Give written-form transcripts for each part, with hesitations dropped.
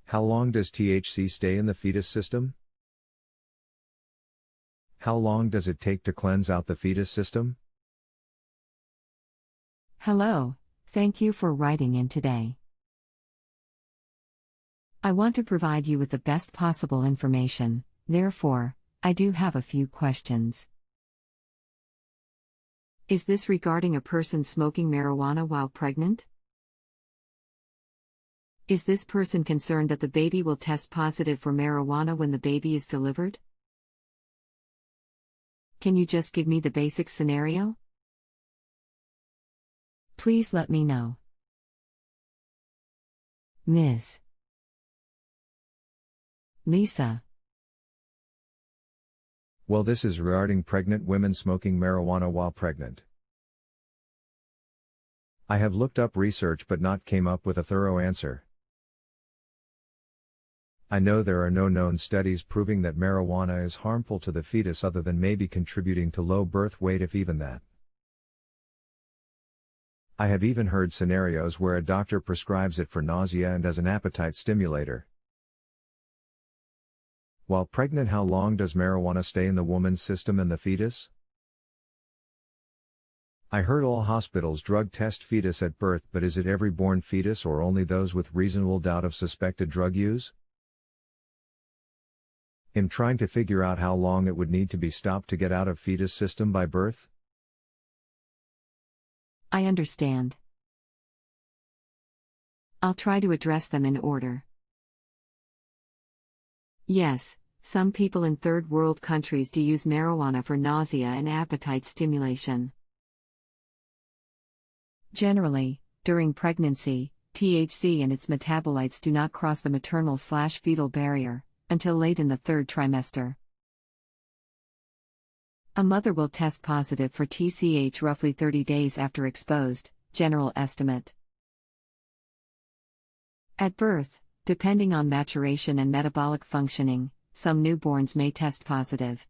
How long does THC stay in the fetus system? How long does it take to cleanse out the fetus system? Hello, thank you for writing in today. I want to provide you with the best possible information, therefore, I do have a few questions. Is this regarding a person smoking marijuana while pregnant? Is this person concerned that the baby will test positive for marijuana when the baby is delivered? Can you just give me the basic scenario? Please let me know. Ms. Lisa. Well, this is regarding pregnant women smoking marijuana while pregnant. I have looked up research but not came up with a thorough answer. I know there are no known studies proving that marijuana is harmful to the fetus other than maybe contributing to low birth weight, if even that. I have even heard scenarios where a doctor prescribes it for nausea and as an appetite stimulator. While pregnant, how long does marijuana stay in the woman's system and the fetus? I heard all hospitals drug test fetus at birth, but is it every born fetus or only those with reasonable doubt of suspected drug use? I'm trying to figure out how long it would need to be stopped to get out of fetus system by birth. I understand. I'll try to address them in order. Yes, some people in third world countries do use marijuana for nausea and appetite stimulation. Generally, during pregnancy, THC and its metabolites do not cross the maternal/fetal barrier until late in the third trimester. A mother will test positive for TCH roughly 30 days after exposed, general estimate. At birth, depending on maturation and metabolic functioning, some newborns may test positive.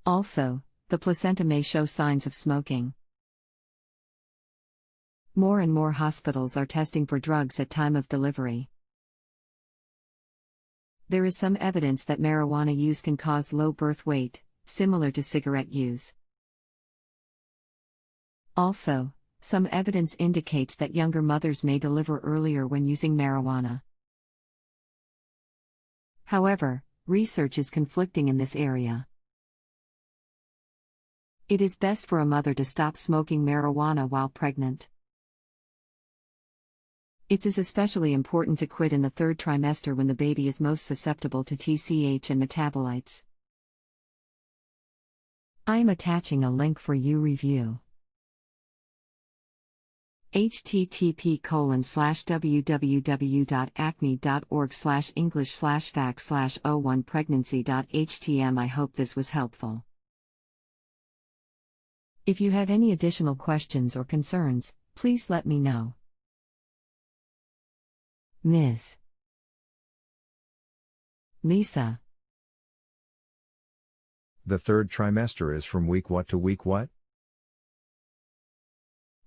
Also, the placenta may show signs of smoking. More and more hospitals are testing for drugs at time of delivery. There is some evidence that marijuana use can cause low birth weight, similar to cigarette use. Also, some evidence indicates that younger mothers may deliver earlier when using marijuana. However, research is conflicting in this area. It is best for a mother to stop smoking marijuana while pregnant. It is especially important to quit in the third trimester when the baby is most susceptible to TCH and metabolites. I am attaching a link for you review. http://www.acme.org/english/fact/01pregnancy.htm. I hope this was helpful. If you have any additional questions or concerns, please let me know. Ms. Lisa. The third trimester is from week what to week what?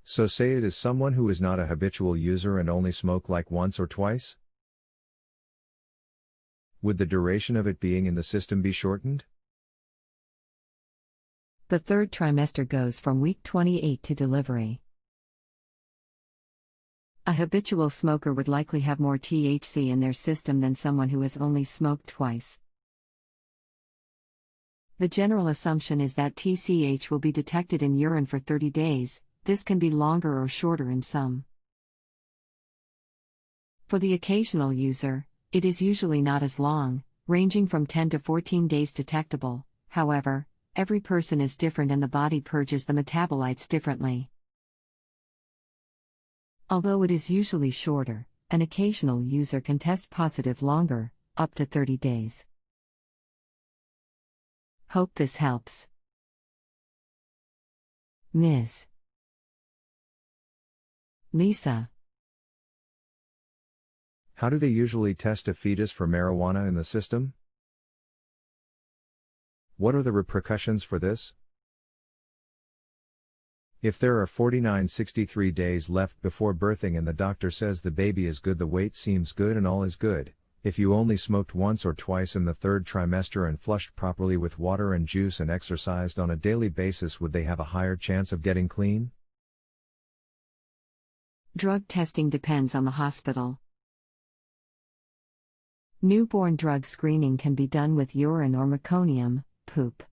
So say it is someone who is not a habitual user and only smoke like once or twice? Would the duration of it being in the system be shortened? The third trimester goes from week 28 to delivery. A habitual smoker would likely have more THC in their system than someone who has only smoked twice. The general assumption is that TCH will be detected in urine for 30 days, this can be longer or shorter in some. For the occasional user, it is usually not as long, ranging from 10 to 14 days detectable. However, every person is different and the body purges the metabolites differently. Although it is usually shorter, an occasional user can test positive longer, up to 30 days. Hope this helps. Ms. Lisa. How do they usually test a fetus for marijuana in the system? What are the repercussions for this? If there are 49-63 days left before birthing and the doctor says the baby is good, the weight seems good and all is good. If you only smoked once or twice in the third trimester and flushed properly with water and juice and exercised on a daily basis, would they have a higher chance of getting clean? Drug testing depends on the hospital. Newborn drug screening can be done with urine or meconium, poop.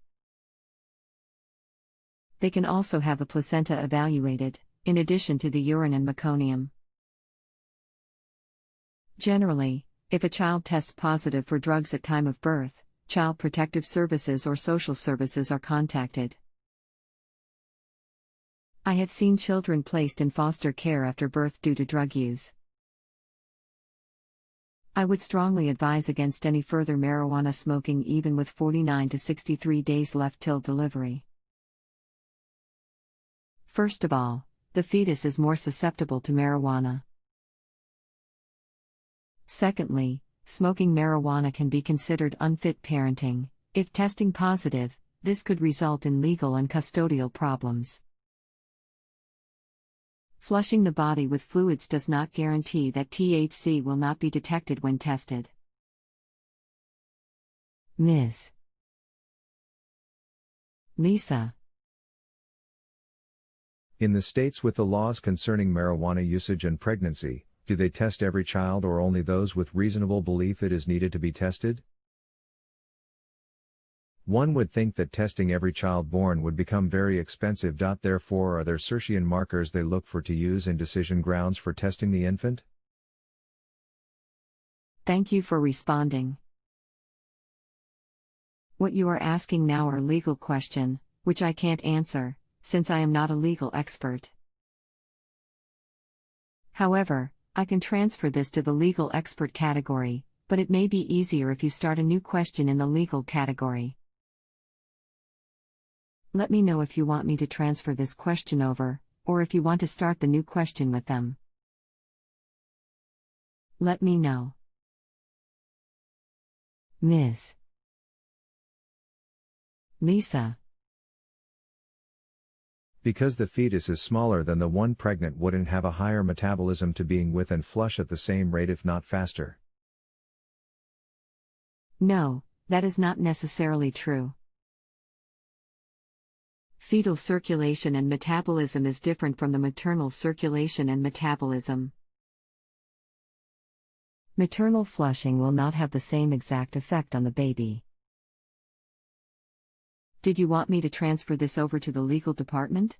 They can also have the placenta evaluated, in addition to the urine and meconium. Generally, if a child tests positive for drugs at time of birth, Child Protective Services or social services are contacted. I have seen children placed in foster care after birth due to drug use. I would strongly advise against any further marijuana smoking even with 49 to 63 days left till delivery. First of all, the fetus is more susceptible to marijuana. Secondly, smoking marijuana can be considered unfit parenting. If testing positive, this could result in legal and custodial problems. Flushing the body with fluids does not guarantee that THC will not be detected when tested. Ms. Lisa. In the states with the laws concerning marijuana usage and pregnancy, do they test every child or only those with reasonable belief it is needed to be tested? One would think that testing every child born would become very expensive. Therefore, are there certain markers they look for to use in decision grounds for testing the infant? Thank you for responding. What you are asking now are legal question, which I can't answer, since I am not a legal expert. However, I can transfer this to the legal expert category, but it may be easier if you start a new question in the legal category. Let me know if you want me to transfer this question over, or if you want to start the new question with them. Let me know. Ms. Lisa. Because the fetus is smaller than the one pregnant wouldn't have a higher metabolism to being with and flush at the same rate if not faster. No, that is not necessarily true. Fetal circulation and metabolism is different from the maternal circulation and metabolism. Maternal flushing will not have the same exact effect on the baby. Did you want me to transfer this over to the legal department?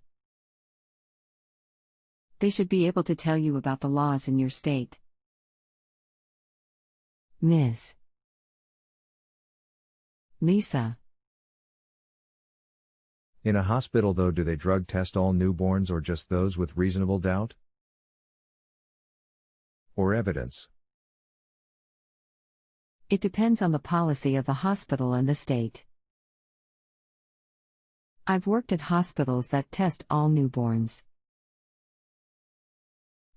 They should be able to tell you about the laws in your state. Ms. Lisa. In a hospital though, do they drug test all newborns or just those with reasonable doubt? Or evidence? It depends on the policy of the hospital and the state. I've worked at hospitals that test all newborns.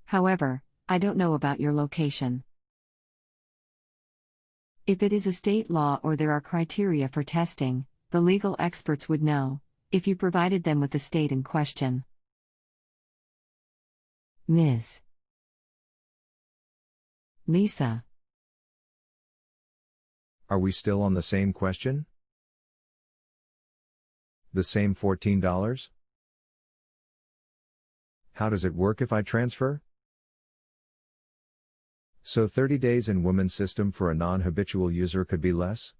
However, I don't know about your location. If it is a state law or there are criteria for testing, the legal experts would know, if you provided them with the state in question. Ms. Lisa. Are we still on the same question? The same $14? How does it work if I transfer? So 30 days in woman's system for a non-habitual user could be less?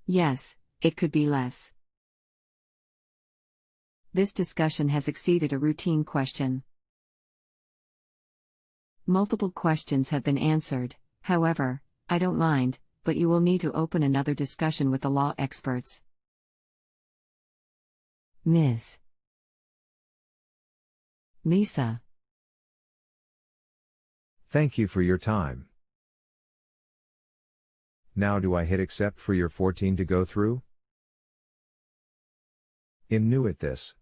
Yes, it could be less. This discussion has exceeded a routine question. Multiple questions have been answered, however, I don't mind, but you will need to open another discussion with the law experts. Ms. Lisa. Thank you for your time. Now do I hit accept for your 14 to go through? I'm new at this.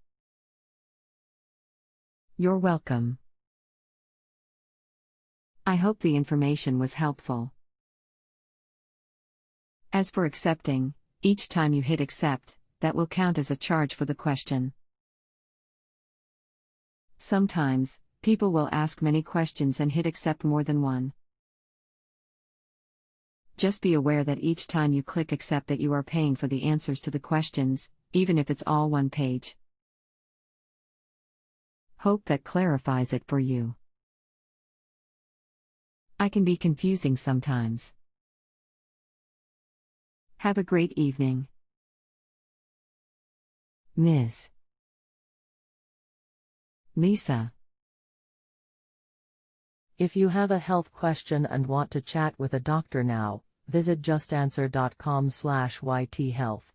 You're welcome. I hope the information was helpful. As for accepting, each time you hit accept, that will count as a charge for the question. Sometimes, people will ask many questions and hit accept more than one. Just be aware that each time you click accept that you are paying for the answers to the questions, even if it's all one page. Hope that clarifies it for you. I can be confusing sometimes. Have a great evening. Ms. Lisa. If you have a health question and want to chat with a doctor now, visit justanswer.com/ythealth.